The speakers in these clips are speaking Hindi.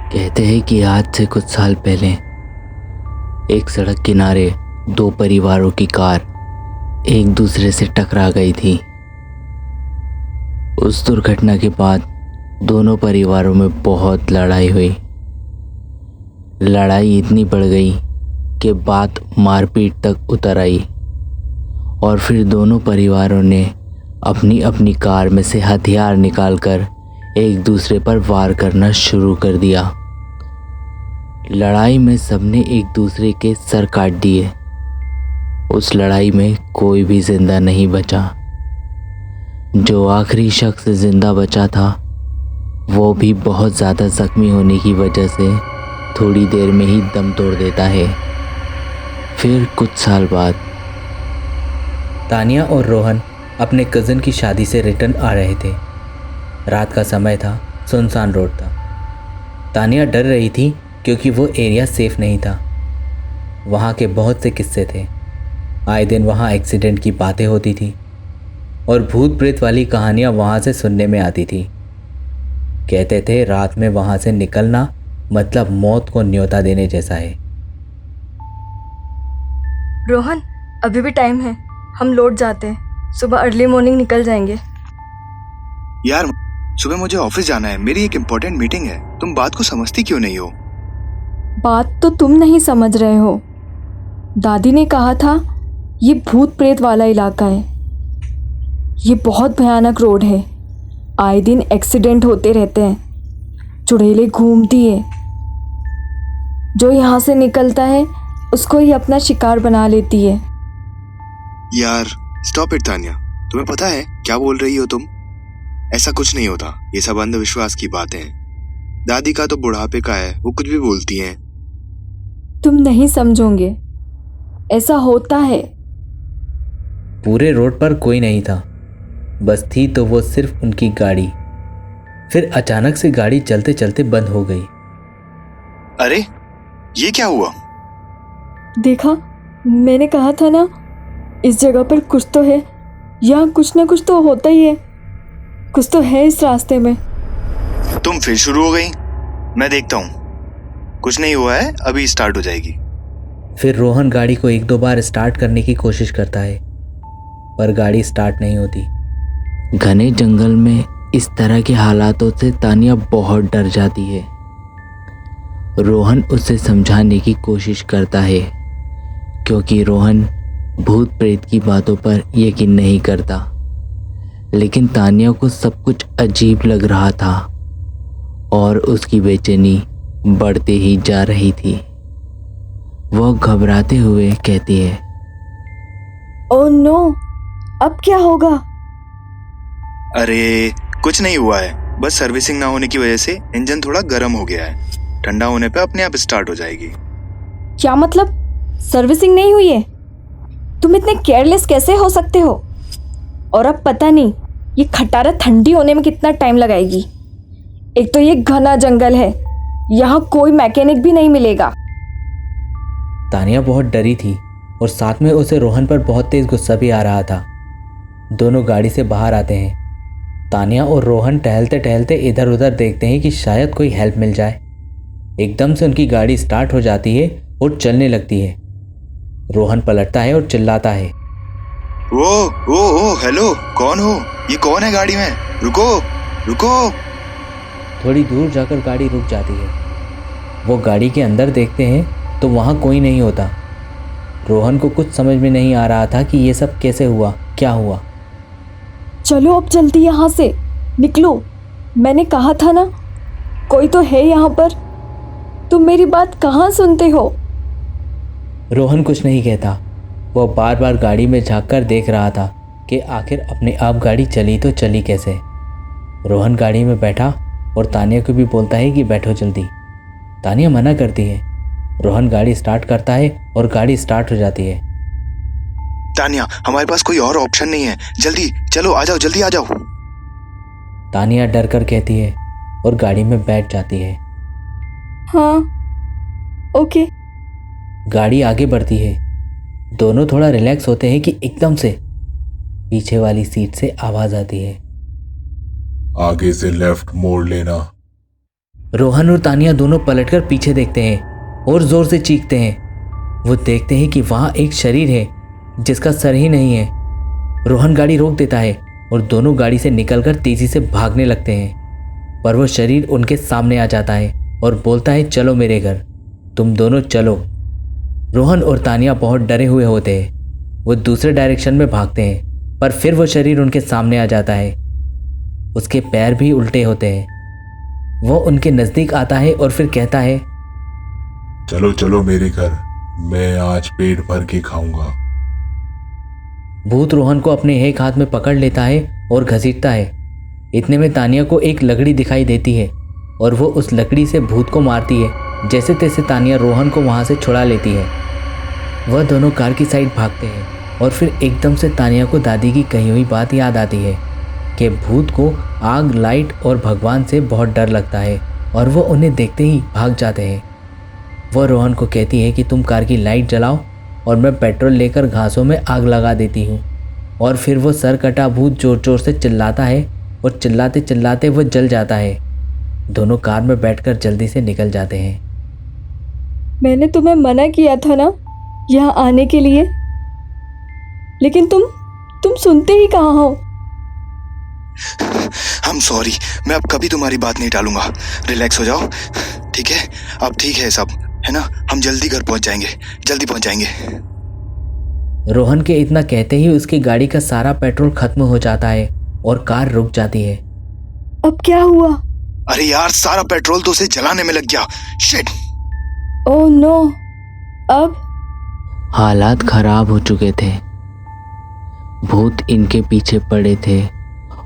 कहते हैं कि आज से कुछ साल पहले एक सड़क किनारे दो परिवारों की कार एक दूसरे से टकरा गई थी। उस दुर्घटना के बाद दोनों परिवारों में बहुत लड़ाई हुई। लड़ाई इतनी बढ़ गई कि बात मारपीट तक उतर आई और फिर दोनों परिवारों ने अपनी अपनी कार में से हथियार निकालकर एक दूसरे पर वार करना शुरू कर दिया। लड़ाई में सबने एक दूसरे के सर काट दिए। उस लड़ाई में कोई भी जिंदा नहीं बचा। जो आखिरी शख्स जिंदा बचा था वो भी बहुत ज़्यादा जख्मी होने की वजह से थोड़ी देर में ही दम तोड़ देता है। फिर कुछ साल बाद तानिया और रोहन अपने कज़न की शादी से रिटर्न आ रहे थे। रात का समय था, सुनसान रोड था। तानिया डर रही थी क्योंकि वो एरिया सेफ नहीं था। वहाँ के बहुत से किस्से थे। आए दिन वहाँ एक्सीडेंट की बातें होती थी और भूत प्रेत वाली कहानियाँ वहाँ से सुनने में आती थी। कहते थे रात में वहाँ से निकलना मतलब मौत को न्योता देने जैसा है। रोहन, अभी भी टाइम है, हम लौट जाते हैं। सुबह अर्ली मॉर्निंग निकल जाएंगे। यार सुबह मुझे ऑफिस जाना है, मेरी एक इम्पोर्टेंट मीटिंग है। तुम बात को समझती क्यों नहीं हो? बात तो तुम नहीं समझ रहे हो। दादी ने कहा था ये भूत प्रेत वाला इलाका है। ये बहुत भयानक रोड है। आए दिन एक्सीडेंट होते रहते हैं। चुड़ैलें घूमती है। जो यहाँ से निकलता है उसको ही अपना शिकार बना लेती है। यार स्टॉप इट तानिया, तुम्हें पता है क्या बोल रही हो तुम? ऐसा कुछ नहीं होता, ये सब अंधविश्वास की बातें हैं। दादी का तो बुढ़ापे का है, वो कुछ भी बोलती हैं। तुम नहीं समझोगे, ऐसा होता है। पूरे रोड पर कोई नहीं था, बस थी तो वो सिर्फ उनकी गाड़ी। फिर अचानक से गाड़ी चलते चलते बंद हो गई। अरे ये क्या हुआ? देखा, मैंने कहा था ना, इस जगह पर कुछ तो है। यहाँ कुछ ना कुछ तो होता ही है। कुछ तो है इस रास्ते में। तुम फिर शुरू हो गई। मैं देखता हूँ। कुछ नहीं हुआ है, अभी स्टार्ट हो जाएगी। फिर रोहन गाड़ी को एक दो बार स्टार्ट करने की कोशिश करता है पर गाड़ी स्टार्ट नहीं होती। घने जंगल में इस तरह के हालातों से तानिया बहुत डर जाती है। रोहन उसे समझाने की कोशिश करता है क्योंकि रोहन भूत प्रेत की बातों पर यकीन नहीं करता। लेकिन तानिया को सब कुछ अजीब लग रहा था और उसकी बेचैनी बढ़ते ही जा रही थी। वह घबराते हुए कहती है, ओह नो, अब क्या होगा? अरे कुछ नहीं हुआ है, बस सर्विसिंग ना होने की वजह से इंजन थोड़ा गर्म हो गया है। ठंडा होने पे अपने आप स्टार्ट हो जाएगी। क्या मतलब? सर्विसिंग नहीं हुई है? तुम इतने केयरलेस कैसे हो सकते हो? और अब पता नहीं ये खटारा ठंडी होने में कितना टाइम लगाएगी। एक तो ये घना जंगल है, यहाँ कोई मैकेनिक भी नहीं मिलेगा। तानिया बहुत डरी थी और साथ में उसे रोहन पर बहुत तेज गुस्सा भी आ रहा था। दोनों गाड़ी से बाहर आते हैं। तानिया और रोहन टहलते टहलते इधर उधर देखते हैं कि शायद कोई हेल्प मिल जाए। एकदम से उनकी गाड़ी स्टार्ट हो जाती है और चलने लगती है। रोहन पलटता है और चिल्लाता है, ओ हेलो, कौन हो? ये कौन है गाड़ी में? रुको रुको। थोड़ी दूर जाकर गाड़ी रुक जाती है। वो गाड़ी के अंदर देखते हैं तो वहाँ कोई नहीं होता। रोहन को कुछ समझ में नहीं आ रहा था कि ये सब कैसे हुआ, क्या हुआ। चलो अब जल्दी यहाँ से निकलो। मैंने कहा था ना, कोई तो है यहाँ पर। तुम मेरी बात कहाँ सुनते हो? रोहन कुछ नहीं कहता। वह बार बार गाड़ी में झांककर देख रहा था कि आखिर अपने आप गाड़ी चली तो चली कैसे। रोहन गाड़ी में बैठा और तानिया को भी बोलता है कि बैठो जल्दी। तानिया मना करती है। रोहन गाड़ी स्टार्ट करता है और गाड़ी स्टार्ट हो जाती है। तानिया, हमारे पास कोई और ऑप्शन नहीं है, जल्दी चलो, आ जाओ, जल्दी आ जाओ। तानिया डर कर कहती है और गाड़ी में बैठ जाती है। हाँ, ओके। गाड़ी आगे बढ़ती है। दोनों थोड़ा रिलैक्स होते हैं कि एकदम से पीछे वाली सीट से आवाज आती है, आगे से लेफ्ट मोड़ लेना। रोहन और तानिया दोनों पलटकर पीछे देखते हैं और जोर से चीखते हैं। वो देखते हैं कि वहाँ एक शरीर है जिसका सर ही नहीं है। रोहन गाड़ी रोक देता है और दोनों गाड़ी से निकलकर तेजी से भागने लगते हैं, पर वो शरीर उनके सामने आ जाता है और बोलता है, चलो मेरे घर, तुम दोनों चलो। रोहन और तानिया बहुत डरे हुए होते हैं। वो दूसरे डायरेक्शन में भागते हैं, पर फिर वो शरीर उनके सामने आ जाता है। उसके पैर भी उल्टे होते हैं। वो उनके नज़दीक आता है और फिर कहता है, चलो चलो मेरे घर, मैं आज पेट भर के खाऊंगा। भूत रोहन को अपने एक हाथ में पकड़ लेता है और घसीटता है। इतने में तानिया को एक लकड़ी दिखाई देती है और वो उस लकड़ी से भूत को मारती है। जैसे तैसे तानिया रोहन को वहाँ से छुड़ा लेती है। वह दोनों कार की साइड भागते हैं और फिर एकदम से तानिया को दादी की कही हुई बात याद आती है कि भूत को आग, लाइट और भगवान से बहुत डर लगता है और वो उन्हें देखते ही भाग जाते हैं। वह रोहन को कहती है कि तुम कार की लाइट जलाओ और मैं पेट्रोल लेकर घासों में आग लगा देती हूँ। और फिर वो सर कटा भूत जोर जोर से चिल्लाता है और चिल्लाते चिल्लाते वो जल जाता है। दोनों कार में बैठकर जल्दी से निकल जाते हैं। मैंने तुम्हें मना किया था ना यहाँ आने के लिए, लेकिन तुम सुनते ही कहाँ हो। I'm sorry, मैं अब कभी तुम्हारी बात नहीं टालूंगा। रिलैक्स हो जाओ, ठीक है? अब ठीक है सब, है ना? हम जल्दी घर पहुंच जाएंगे, जल्दी पहुंच जाएंगे। रोहन के इतना कहते ही उसकी गाड़ी का सारा पेट्रोल खत्म हो जाता है और कार रुक जाती है। अब क्या हुआ? अरे यार, सारा पेट्रोल तो उसे जलाने में लग गया। शिट! Oh no! अब हालात खराब हो चुके थे। भूत इनके पीछे पड़े थे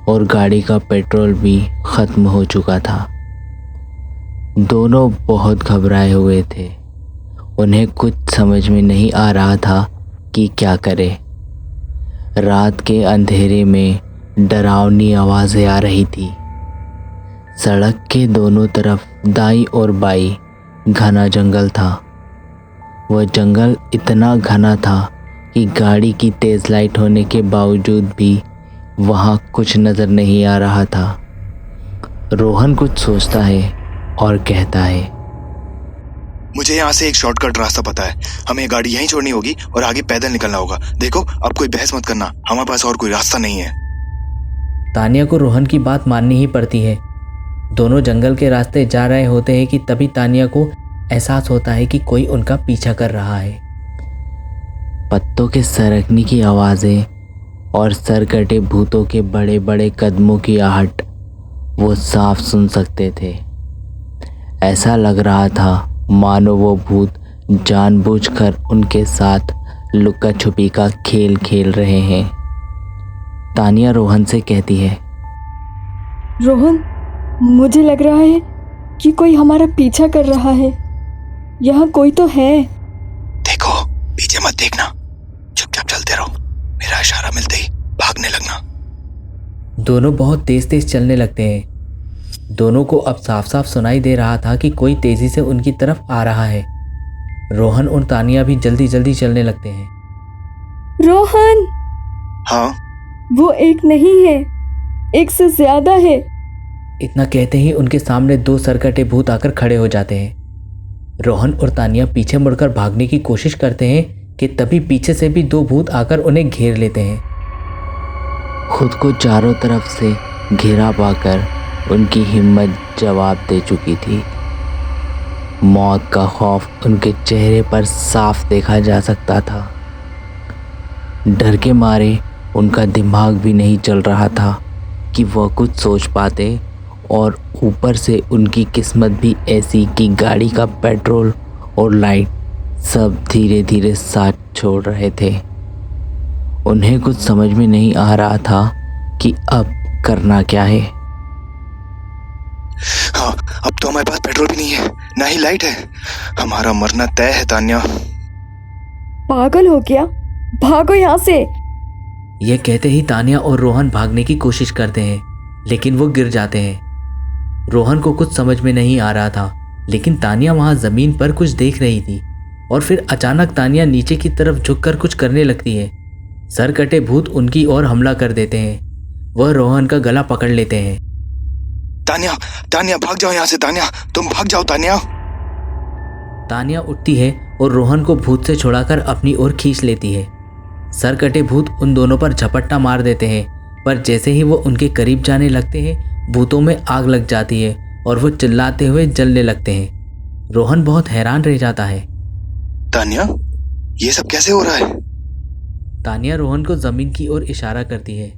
और गाड़ी का पेट्रोल भी खत्म हो चुका था। दोनों बहुत घबराए हुए थे। उन्हें कुछ समझ में नहीं आ रहा था कि क्या करें। रात के अंधेरे में डरावनी आवाज़ें आ रही थी। सड़क के दोनों तरफ दाईं और बाईं घना जंगल था। वह जंगल इतना घना था कि गाड़ी की तेज़ लाइट होने के बावजूद भी वहाँ कुछ नज़र नहीं आ रहा था। रोहन कुछ सोचता है और कहता है, मुझे यहाँ से एक शॉर्टकट रास्ता पता है। हमें गाड़ी यहीं छोड़नी होगी और आगे पैदल निकलना होगा। देखो, अब कोई बहस मत करना, हमारे पास और कोई रास्ता नहीं है। तानिया को रोहन की बात माननी ही पड़ती है। दोनों जंगल के रास्ते जा रहे होते हैं कि तभी तानिया को एहसास होता है कि कोई उनका पीछा कर रहा है। पत्तों के सरकने की आवाज़ें और सर कटे भूतों के बड़े बड़े कदमों की आहट वो साफ सुन सकते थे। ऐसा लग रहा था मानो वो भूत जानबूझकर उनके साथ लुका छुपी का खेल खेल रहे हैं। तानिया रोहन से कहती है, रोहन, मुझे लग रहा है कि कोई हमारा पीछा कर रहा है। यहाँ कोई तो है। देखो, पीछे मत देखना, चुपचाप चलते रहो। मेरा इशारा मिलते ही भागने लगना। दोनों बहुत तेज तेज चलने लगते हैं। दोनों को अब साफ साफ सुनाई दे रहा था कि कोई तेजी से उनकी तरफ आ रहा है। रोहन और तानिया भी जल्दी जल्दी चलने लगते हैं। रोहन, हाँ? वो एक नहीं है, एक से ज्यादा है। इतना कहते ही उनके सामने दो सरकटे भूत आकर खड़े हो जाते हैं। रोहन और तानिया पीछे मुड़कर भागने की कोशिश करते हैं कि तभी पीछे से भी दो भूत आकर उन्हें घेर लेते हैं। खुद को चारों तरफ से घेरा पाकर उनकी हिम्मत जवाब दे चुकी थी। मौत का खौफ उनके चेहरे पर साफ देखा जा सकता था। डर के मारे उनका दिमाग भी नहीं चल रहा था कि वह कुछ सोच पाते, और ऊपर से उनकी किस्मत भी ऐसी कि गाड़ी का पेट्रोल और लाइट सब धीरे धीरे साथ छोड़ रहे थे। उन्हें कुछ समझ में नहीं आ रहा था कि अब करना क्या है। हाँ, अब तो हमारे पास पेट्रोल भी नहीं है, ना ही लाइट है। हमारा मरना तय है तान्या। पागल हो गया, भागो यहाँ से। यह कहते ही तानिया और रोहन भागने की कोशिश करते हैं, लेकिन वो गिर जाते हैं। रोहन को कुछ समझ में नहीं आ रहा था, लेकिन तानिया वहां जमीन पर कुछ देख रही थी और फिर अचानक तानिया नीचे की तरफ झुककर कुछ करने लगती है। सर कटे भूत उनकी ओर हमला कर देते हैं। वह रोहन का गला पकड़ लेते हैं। तानिया, तानिया भाग जाओ यहाँ से। तानिया, तुम भाग जाओ तानिया। तानिया उठती है और रोहन को भूत से छुड़ाकर अपनी ओर खींच लेती है। सर कटे भूत उन दोनों पर झपट्टा मार देते हैं, पर जैसे ही वो उनके करीब जाने लगते हैं भूतों में आग लग जाती है और वो चिल्लाते हुए जलने लगते हैं। रोहन बहुत हैरान रह जाता है। तानिया, ये सब कैसे हो रहा है? तानिया रोहन को जमीन की ओर इशारा करती है।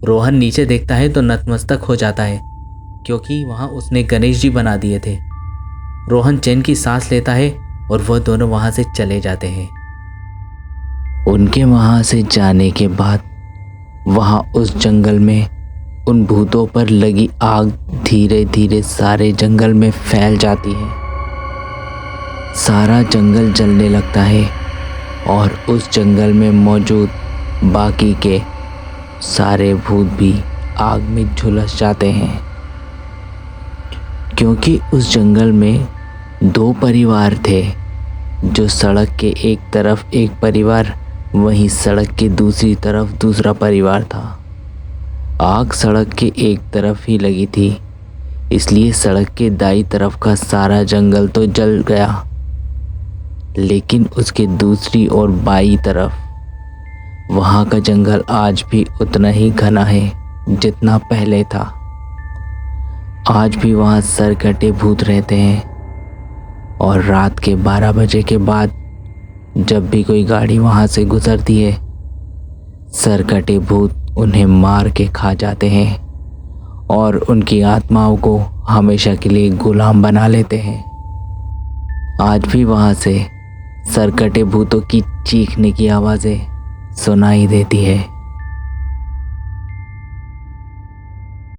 रोहन नीचे देखता है तो नतमस्तक हो जाता है, क्योंकि वहाँ उसने गणेश जी बना दिए थे। रोहन चैन की सांस लेता है और वह दोनों वहाँ से चले जाते हैं। उनके वहाँ से जाने के बाद वहाँ उस जंगल में उन भूतों पर लगी आग धीरे धीरे सारे जंगल में फैल जाती है। सारा जंगल जलने लगता है और उस जंगल में मौजूद बाकी के सारे भूत भी आग में झुलस जाते हैं, क्योंकि उस जंगल में 2 परिवार थे। जो सड़क के एक तरफ एक परिवार, वहीं सड़क के दूसरी तरफ दूसरा परिवार था। आग सड़क के एक तरफ ही लगी थी, इसलिए सड़क के दाईं तरफ का सारा जंगल तो जल गया, लेकिन उसके दूसरी और बाईं तरफ वहाँ का जंगल आज भी उतना ही घना है जितना पहले था। आज भी वहाँ सरकटे भूत रहते हैं और रात के 12 बजे के बाद जब भी कोई गाड़ी वहाँ से गुजरती है, सरकटे भूत उन्हें मार के खा जाते हैं और उनकी आत्माओं को हमेशा के लिए गुलाम बना लेते हैं। आज भी वहाँ से सरकटे भूतों की चीखने की आवाज़ें सुनाई देती है।